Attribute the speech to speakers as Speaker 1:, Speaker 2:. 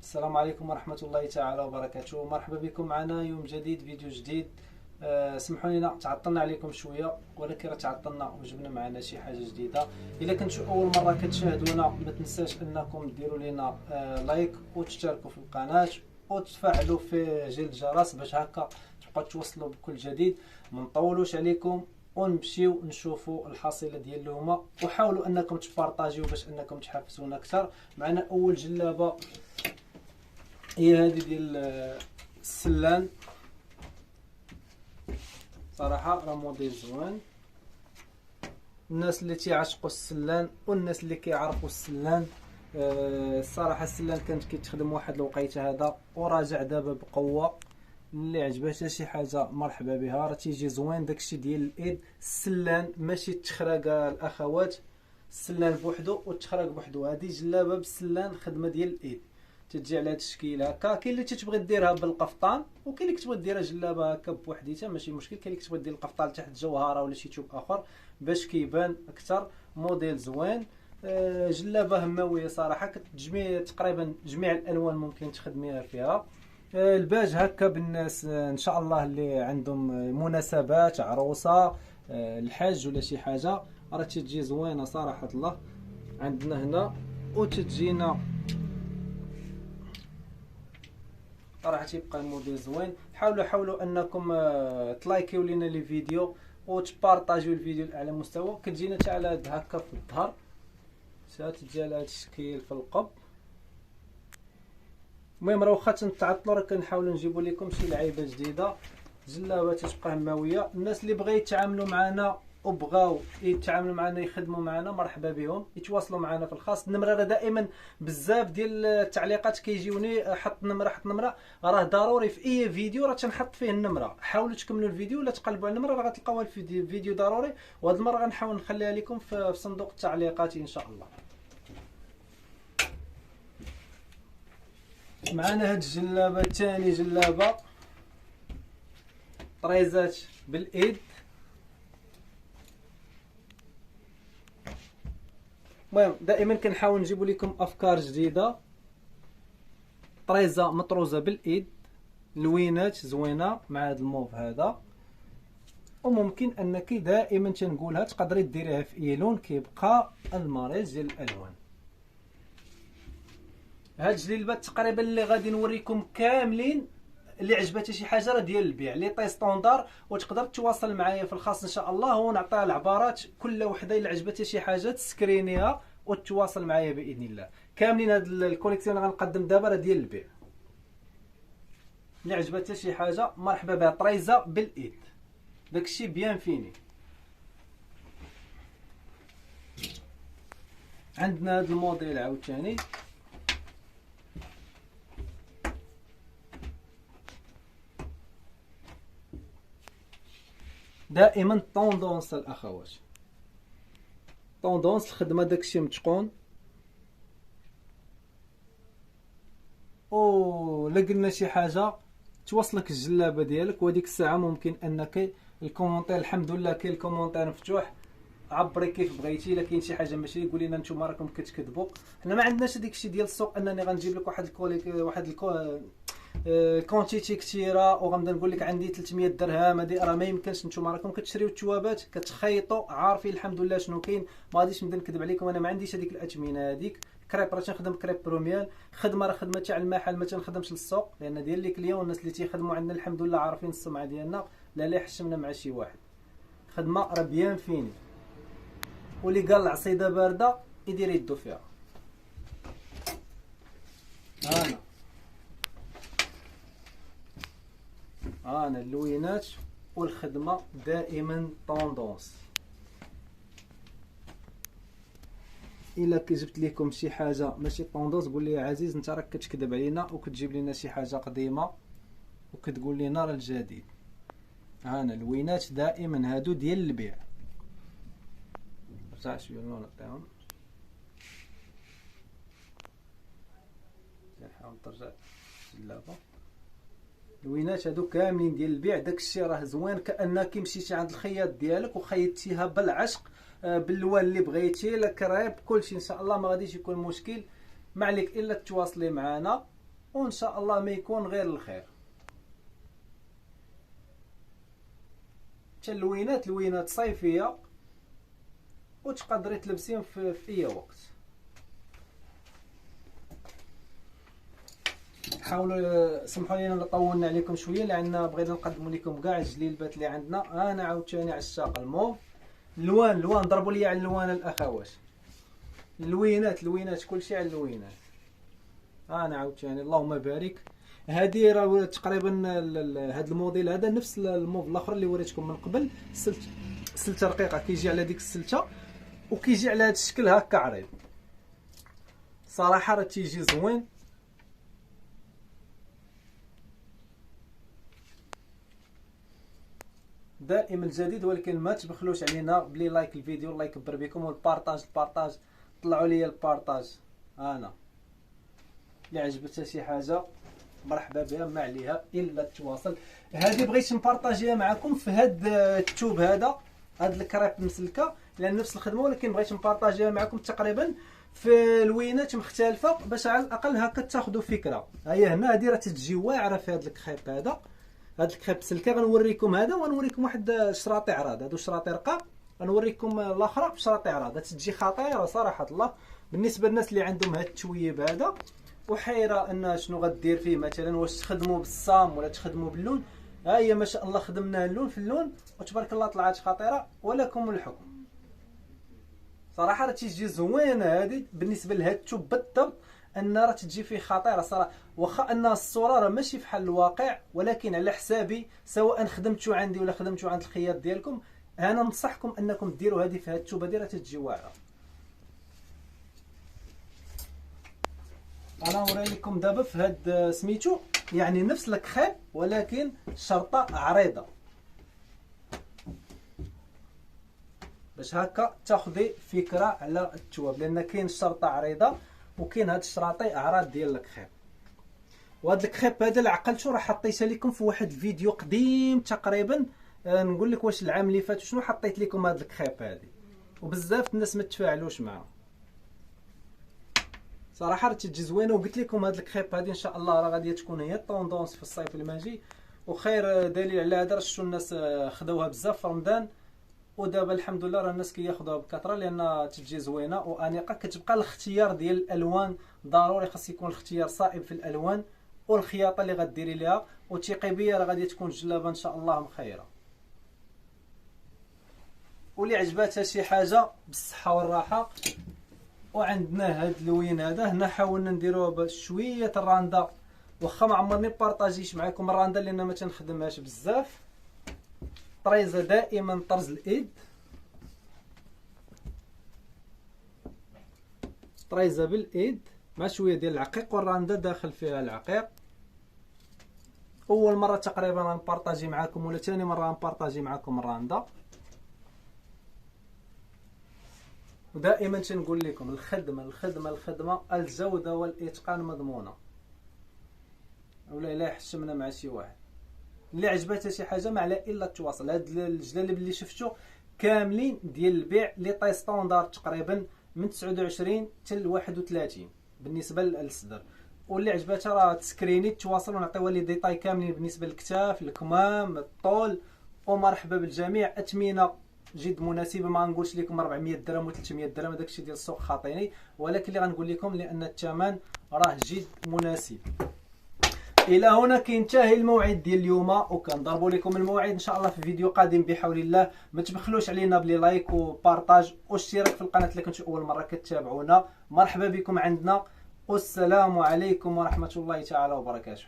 Speaker 1: السلام عليكم ورحمة الله تعالى وبركاته. مرحبا بكم معنا يوم جديد، فيديو جديد. سمحوا لنا تعطلنا عليكم شوية، ولكن راه تعطلنا وجبنا معنا شي حاجة جديدة. إلا كنتو أول مرة كتشاهدونا ما تنساش أنكم ديروا لنا لايك وتشتركوا في القناة وتفعلوا في جرس الجرس باش هكا تبقاو توصلوا بكل جديد. ما نطولوش عليكم ونمشيو نشوفوا الحصيله ديال اليوم، وحاولوا انكم تبارطاجيو باش انكم تحفزونا اكثر. معنا اول جلابه هي هذه ديال السلان، صراحه راه موديل زوين. الناس اللي تيعشقوا السلان والناس اللي كيعرفوا السلان، الصراحه السلان كانت كيتخدم واحد الوقيته هذا وراجع دابا بقوه. اللي عجباتها شي حاجه مرحبا بها، راه تيجي زوين داكشي ديال الايد. السلان ماشي التخرقه الاخوات، السلان بوحدو والتخرق بوحدو. هذه جلابه بالسلان، خدمه ديال الايد، تتجي على هذا الشكل هكا. كاين اللي تتبغي ديرها بالقفطان، وكاين اللي كتبغي ديرها جلابه هكا بوحديتها ماشي مشكل. كاين اللي كتبغي دير القفطان تحت جوهره ولا شي توب اخر باش كيبان اكثر. موديل زوين، جلابه هماويه صراحه، كتجمع تقريبا جميع الالوان ممكن تخدميها فيها. الباج هكا بالناس ان شاء الله اللي عندهم مناسبات، عروسه، الحج ولا شي حاجه، راه تجي زوينه صراحه الله. عندنا هنا وتجينا راح تيبقى الموديل زوين. حاولوا انكم تلايكيو لينا لي فيديو وتبارطاجيو الفيديو لاعلى مستوى. كتجينا حتى على هكا في الظهر، تجي على هذا الشكل في القب. المهم راه واخا تنتعطلوا راه كنحاولوا نجيبوا لكم شي لعيبه جديده. جلابه تتبقى هماويه. الناس اللي بغاو يتعاملوا معنا وبغاو يتعاملوا معنا يخدموا معنا مرحبا بهم، يتواصلوا معنا في الخاص. النمره راه دائما بزاف ديال التعليقات كيجيوني حط نمره حط نمره، راه ضروري في اي فيديو راه تنحط فيه النمره. حاولوا تكملوا الفيديو ولا تقلبوا على النمره راه غتلقاوها في الفيديو ضروري. وهاد المره غنحاول نخليها لكم في صندوق التعليقات ان شاء الله. معنا هاد الجلابه ثاني جلابه طريزات بالايد. المهم دائما كنحاول نجيبوا لكم افكار جديده. طريزه مطروزه بالايد، لوينات زوينه مع هذا الموف هذا. وممكن انك دائما تنقولها تقدري ديريها في اي لون، كيبقى الماريج ديال الالوان. هاد الجليبات تقريبا اللي غادي نوريكم كاملين، اللي عجبتها شي حاجه راه ديال البيع لي طي ستوندار، وتقدر تواصل معايا في الخاص ان شاء الله ونعطيها العبارات كل وحده. اللي عجبتها شي حاجه تسكرينيها وتواصل معايا باذن الله. كاملين هاد الكوليكسيون اللي غنقدم دابا راه ديال البيع. اللي عجبتها شي حاجه مرحبا بها. طريزه بالايد داكشي بيان فيني. عندنا هاد الموديل عاوتاني، دائما طوندونس الاخوات، طوندونس الخدمه داكشي متقون. او لا قلنا شي حاجه توصلك الجلابه ديالك، وديك الساعه ممكن انك الكومونتير، الحمد لله كاين الكومونتير مفتوح، عبري كيف بغيتي. الا كاين شي حاجه ماشي قول لنا نتوما راكم كتكذبوا. حنا ما عندناش هذيك الشيء ديال السوق انني غنجيب لك واحد كونتيتي كثيره وغنبدا نقول لك عندي 300 درهم. هذه راه ما يمكنش. نتوما راكم كتشريو التوابات كتخيطوا عارفين الحمد لله شنو كاين. ما غاديش نبدا نكذب عليكم، انا ما عنديش هذيك الاثمنه هذيك. كريب راه تنخدم كريب بروميال، خدمه راه خدمه تاع المحل، ما تنخدمش للسوق لان ديال لي كليون. الناس اللي تيخدموا عندنا الحمد لله عارفين السمعه ديالنا، لا يحشمنا مع شي واحد. خدمه راه بيان فيني، واللي قال العصيده بارده يدير يدو فيها. انا اللوينات والخدمه دائما طوندونس. الا جبت لكم شي حاجه ماشي طوندونس قول لي يا عزيز انت راك كتكذب علينا وكتجيب لنا شي حاجه قديمه وكتقول لنا راه الجديد. انا اللوينات دائما هادو ديال البيع. رجع شويه اللون نعطيهم، نحاول ترجع اللعبه. اللوينات هادو كاملين ديال البيع. داكشي راه زوين، كانك مشيتي عند الخياط ديالك وخيطتيها بالعشق باللوان اللي بغيتي، لا كريب كلشي ان شاء الله ما غاديش يكون مشكل. ما عليك الا تواصلي معنا وان شاء الله ما يكون غير الخير. حتى اللوينات لوينات صيفيه وتقدري تلبسيهم في اي وقت. حاولوا سمحوا لينا طولنا عليكم شويه لان بغينا نقدموا لكم كاع الجليلبات اللي عندنا. انا عاوتاني عشاق الموف. الوان ضربوا لي على الوان الاخوات. اللوينات كلشي على اللوينات. انا عاوتاني اللهم بارك. هذه راه تقريبا هذا الموديل هذا نفس الموف الاخر اللي وريتكم من قبل. سلته رقيقه كيجي على ديك السلته وكيجي على هذا الشكل هكا عريض. صراحه راه تيجي زوين. دائما الجديد، ولكن ما تبخلوش علينا بلي لايك الفيديو، الله يكبر بكم، والبارطاج طلعوا لي البارطاج. انا اللي عجبتها شي حاجه مرحبا بها، ما عليها الا تواصل. هذه بغيت نبارطاجيها معكم في هذا التوب هذا الكريب مسلكه لان نفس الخدمه، ولكن بغيت نبارطاجيها معكم تقريبا في لوينات مختلفه باش على الاقل هكا تاخذوا فكره. هيا هنا هذه راه تتجي واعره في هذا الكريب هذا الكريب سلكه. غنوريكم هذا ونوريكم واحد الشراطي عراض. هادو شراطي رقاق، غنوريكم الاخرى بشراطي عراض. تتجي خطيره صراحه الله بالنسبه للناس اللي عندهم هذا التويب هذا وحيره ان شنو غدير فيه، مثلا واش تخدموا بالصام ولا تخدموا باللون. ها هي ما شاء الله خدمنا اللون في اللون وتبارك الله طلعت خطيره، ولكم الحكم. صراحه راه تيجي زوينه هذه بالنسبه لهذا التوب بالضبط، ان راه تجي فيه خطيره صراحه. واخا ان الصوره راه ماشي بحال الواقع، ولكن على حسابي سواء خدمتو عندي ولا خدمتو عند الخياط ديالكم، انا ننصحكم انكم ديروا هذه في هذه التوب هذه راه تجي واعره. انا نوريكم دابا في هاد سميتو يعني نفس الكخيب ولكن شرطه عريضه باش هكا تاخذي فكره على التواب، لان كاين الشرطه عريضه وكاين هاد الشراطي اعراض ديال الكخيب. وهاد الكخيب هذا اللي عقلتو راه حطيته لكم في واحد الفيديو قديم تقريبا. نقول لك واش العام اللي فات شنو حطيت لكم هاد الكخيب هذه، وبزاف الناس ما تفاعلوش معاه. صراحه راه تجي زوينه، وقلت لكم هاد الكخيب هذه ان شاء الله راه غادي تكون هي الطوندونس في الصيف الماجي. وخير دليل على هذا شفتوا الناس خداوها بزاف في رمضان، ودابا الحمد لله راه الناس كياخذوها بكثره لان تجي زوينه وانيقه. كتبقى الاختيار ديال الالوان ضروري، خاص يكون الاختيار صائب في الالوان والخياطه اللي غديري ليها، وثقي بيا راه غادي تكون الجلابه ان شاء الله مخيره. واللي عجباتها شي حاجه بالصحه والراحه. وعندنا هاد اللوين هذا هنا حاولنا نديروه بشويه الراندا، واخا ما عمرني بارطاجيش معكم الراندا لان ما تنخدمهاش بزاف. طريزه دائما طرز الايد، طريزه بالايد مع شويه ديال العقيق، والراندا داخل فيها العقيق. اول مره تقريبا نبارطاجي معكم ولا ثاني مره نبارطاجي معكم الراندا. ودائما تنقول لكم الخدمه الجوده والاتقان مضمونه، ولا الا حشمنا مع شي واحد. اللي عجبتها شي حاجه ما على الا تواصل. هاد الجلالب اللي شفتو كاملين ديال البيع لي طاي ستاندار تقريبا من 29 حتى ل 31 بالنسبه للصدر. واللي عجبتها راه تسكريني تواصل ونعطيوها لي ديتاي كاملين بالنسبه للكتاف الكمام الطول. ومرحبا بالجميع. اثمنه جد مناسبه، ما نقولش لكم 400 درهم و 300 درهم، هذاك الشيء ديال السوق خاطيني، ولكن اللي غنقول لكم لان الثمن راه جد مناسب. الى هنا كينتهي الموعد ديال اليوم، وكنضربوا لكم الموعد ان شاء الله في فيديو قادم بحول الله. ما تبخلوش علينا بلي لايك وبارطاج واشتراك في القناه اللي كنتو اول مره كتابعونا. مرحبا بكم عندنا، والسلام عليكم ورحمه الله تعالى وبركاته.